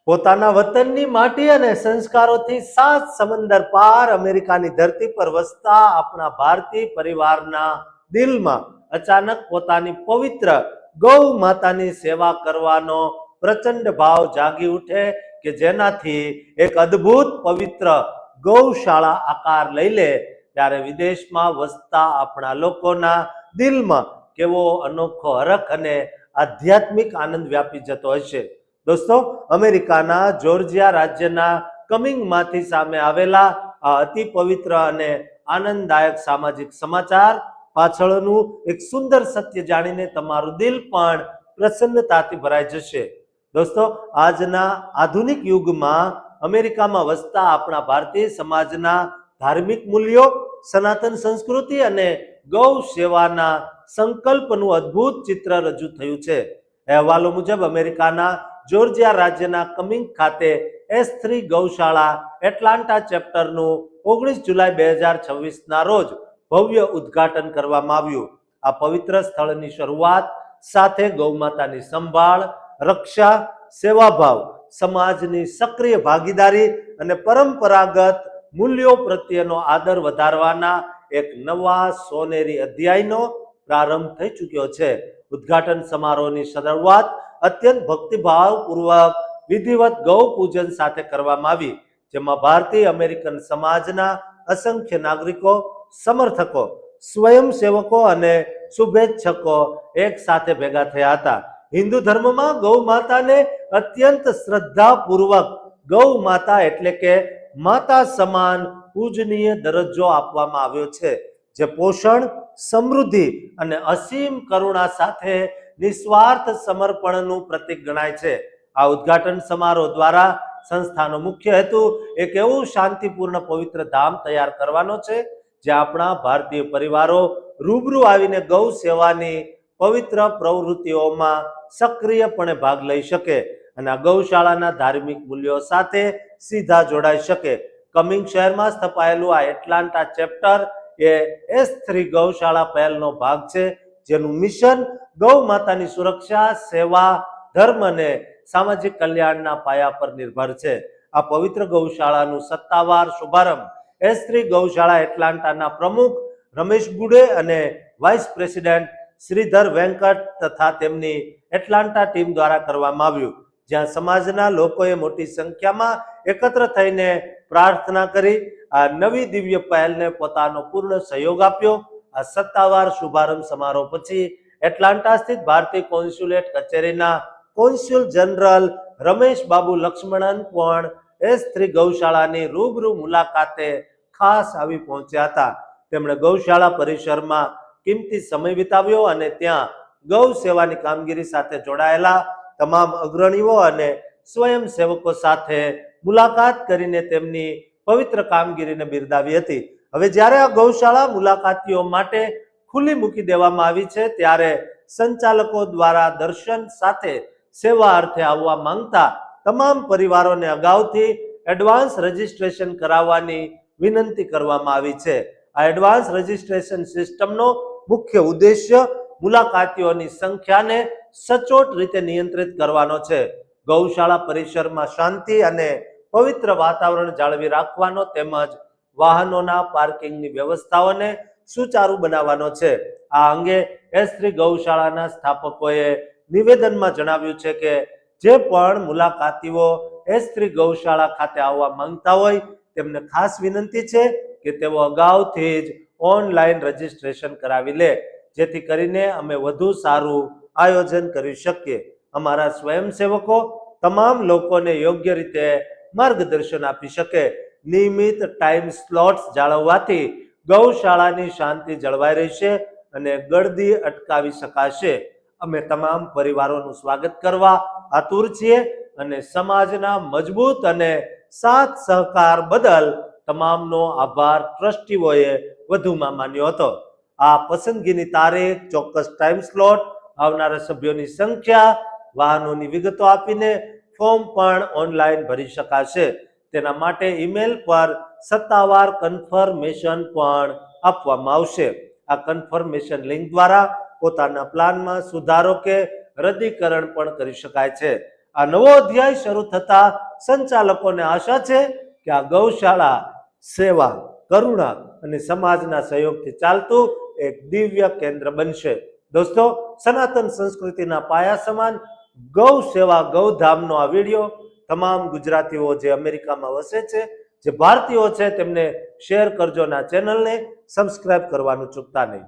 પોતાના વતનની માટી અને સંસ્કારોથી સાત સમંદર પાર અમેરિકાની ધરતી પર વસતા આપણા ભારતીય પરિવારના દિલમાં અચાનક પોતાની પવિત્ર ગૌ માતાની સેવા કરવાનો પ્રચંડ ભાવ જાગી ઉઠે કે જેનાથી એક અદ્ભુત પવિત્ર ગૌશાળા આકાર લઈ લે ત્યારે વિદેશમાં વસતા આપણા લોકોના દિલમાં કેવો અનોખો હરખ અને આધ્યાત્મિક આનંદ વ્યાપી જતો હશે। દોસ્તો, અમેરિકાના જોર્જિયા રાજ્યના કમિંગમાંથી સામે આવેલા આ અતિ પવિત્ર અને આનંદદાયક સામાજિક સમાચાર પાછળનું એક સુંદર સત્ય જાણીને તમારું દિલ પણ પ્રસન્નતાથી ભરાઈ જશે। દોસ્તો, આજના આધુનિક યુગમાં અમેરિકામાં વસતા આપણા ભારતીય સમાજના ધાર્મિક મૂલ્યો, સનાતન સંસ્કૃતિ અને ગૌ સેવાના સંકલ્પનું અદ્ભુત ચિત્ર રજૂ થયું છે। અહેવાલો મુજબ અમેરિકાના જોર્જિયા રાજ્યના કમિંગ ખાતે S3 ગૌશાળા એટલાન્ટા ચેપ્ટરનું 19 જુલાઈ 2026ના રોજ ભવ્ય ઉદ્ઘાટન કરવામાં આવ્યું। આ પવિત્ર સ્થળની શરૂઆત સાથે ગૌમાતાની સંભાળ, રક્ષા, સેવાભાવ, સમાજની સક્રિય ભાગીદારી અને પરંપરાગત મૂલ્યો પ્રત્યેનો આદર વધારવાના એક નવા સોનેરી અધ્યાયનો પ્રારંભ થઈ ચૂક્યો છે। ઉદ્ઘાટન સમારોહની શરૂઆત અત્યંત ભક્તિભાવપૂર્વક વિધિવત ગૌ પૂજન સાથે કરવામાં આવી, જેમાં ભારતીય અમેરિકન સમાજના અસંખ્ય નાગરિકો, સમર્થકો, સ્વયંસેવકો અને શુભેચ્છકો એક સાથે ભેગા થયા હતા। હિન્દુ ધર્મમાં ગૌ માતાને અત્યંત શ્રદ્ધાપૂર્વક ગૌ માતા એટલે કે માતા સમાન પૂજનીય દરજ્જો આપવામાં આવ્યો છે, જે પોષણ, સમૃદ્ધિ અને અસીમ કરુણા સાથે નિસ્વાર્થ સમર્પણનું પ્રતીક ગણાય છે। આ ઉદ્ઘાટન સમારોહ દ્વારા સંસ્થાનો મુખ્ય હેતુ એક એવું શાંતિપૂર્ણ પવિત્ર ધામ તૈયાર કરવાનો છે, જે આપણા ભારતીય પરિવારો રૂબરૂ આવીને ગૌ સેવાની પવિત્ર પ્રવૃત્તિઓમાં સક્રિયપણે ભાગ લઈ શકે અને આ ગૌશાળાના ધાર્મિક મૂલ્યો સાથે સીધા જોડાઈ શકે। કમિંગ શહેરમાં સ્થપાયેલું આ એટલાન્ટા ચેપ્ટર એ S3 ગૌશાળા પહેલનો ભાગ છે, જેનું મિશન ગૌ માતાની સુરક્ષા, સેવા, ધર્મ અને સામાજિક કલ્યાણના પાયા પર નિર્ભર છે। આ પવિત્ર ગૌશાળાનું સત્તાવાર શુભારંભ S3 ગૌશાળા એટલાન્ટાના પ્રમુખ રમેશ ગુડે અને વાઇસ પ્રેસિડેન્ટ શ્રીધર વેંકટ તથા તેમની એટલાન્ટા ટીમ દ્વારા કરવામાં આવ્યું, જ્યાં સમાજના લોકોએ મોટી સંખ્યામાં એકત્ર થઈને પ્રાર્થના કરી આ નવી દિવ્ય પહેલને પોતાનો પૂર્ણ સહયોગ આપ્યો। આ સત્તાવાર શુભારંભ સમારોહ પછી એટલાન્ટા સ્થિત ભારતીય કોન્સ્યુલેટ કચેરીના કોન્સ્યુલ જનરલ રમેશ બાબુ લક્ષ્મણન પણ S3 ગૌશાળાની રૂબરૂ મુલાકાતે ખાસ આવી પહોંચ્યા હતા। તેમણે ગૌશાળા પરિસરમાં કિંમતી સમય વિતાવ્યો અને ત્યાં ગૌ સેવાની કામગીરી સાથે જોડાયેલા તમામ અગ્રણીઓ અને સ્વયંસેવકો સાથે મુલાકાત કરીને તેમની પવિત્ર કામગીરીને બિરદાવી હતી। હવે જ્યારે આ ગૌશાળા મુલાકાતીઓ માટે ખુલ્લી મૂકી દેવામાં આવી છે, ત્યારે સંચાલકો દ્વારા દર્શન સાથે સેવા અર્થે આવવા માંગતા તમામ પરિવારોને અગાઉથી એડવાન્સ રજીસ્ટ્રેશન કરાવવાની વિનંતી કરવામાં આવી છે। આ એડવાન્સ રજીસ્ટ્રેશન સિસ્ટમનો મુખ્ય ઉદ્દેશ્ય મુલાકાતીઓની સંખ્યાને સચોટ રીતે નિયંત્રિત કરવાનો છે, ગૌશાળા પરિસરમાં શાંતિ અને પવિત્ર વાતાવરણ જાળવી રાખવાનો તેમજ વાહનોના પાર્કિંગની વ્યવસ્થાઓને સુચારુ બનાવવાનો છે। આ અંગે S3 ગૌશાળાના સ્થાપકોએ નિવેદનમાં જણાવ્યું છે કે જે પણ મુલાકાતીઓ S3 ગૌશાળા ખાતે આવવા માંગતા હોય તેમને ખાસ વિનંતી છે કે તેઓ અગાઉથી જ ઓનલાઈન રજીસ્ટ્રેશન કરાવી લે, જેથી કરીને અમે વધુ સારું આયોજન કરી શકીએ। અમારા સ્વયંસેવકો તમામ લોકોને યોગ્ય રીતે માર્ગદર્શન આપી શકે। નિયમિત ટાઈમ સ્લોટ્સ જાળવવાથી ગૌશાળાની શાંતિ જળવાઈ રહેશે અને ગળદી અટકાવી શકાશે। અમે તમામ પરિવારોનું સ્વાગત કરવા આતુર છીએ અને સમાજના મજબૂત અને સાથ સહકાર બદલ તમામનો આભાર ટ્રસ્ટીઓએ વધુમાં માન્યો હતો। આ પસંદગીની તારીખ, ચોક્કસ ટાઈમ સ્લોટ, આવનારા સભ્યોની સંખ્યા, વાહનોની વિગતો આપીને ફોર્મ પણ ઓનલાઈન ભરી શકાશે। તેના માટે ઈમેલ પર સત્તાવાર કન્ફર્મેશન પણ આપવામાં આવશે। આ કન્ફર્મેશન લિંક દ્વારા પોતાના પ્લાનમાં સુધારો કે રદ્દીકરણ પણ કરી શકાય છે। આ નવો અધ્યાય શરૂ થતા સંચાલકોને આશા છે કે આ ગૌશાળા સેવા, કરુણા અને સમાજના સહયોગથી ચાલતું એક દિવ્ય કેન્દ્ર બનશે. દોસ્તો, સનાતન સંસ્કૃતિના પાયા સમાન ગૌ સેવા, ગૌધામનો આ વિડીયો તમામ ગુજરાતીઓ જે અમેરિકામાં વસે છે, જે ભારતીયો છે, તેમને શેર કરજો અને આ ચેનલને સબસ્ક્રાઇબ કરવાનું ચૂકતા નહીં.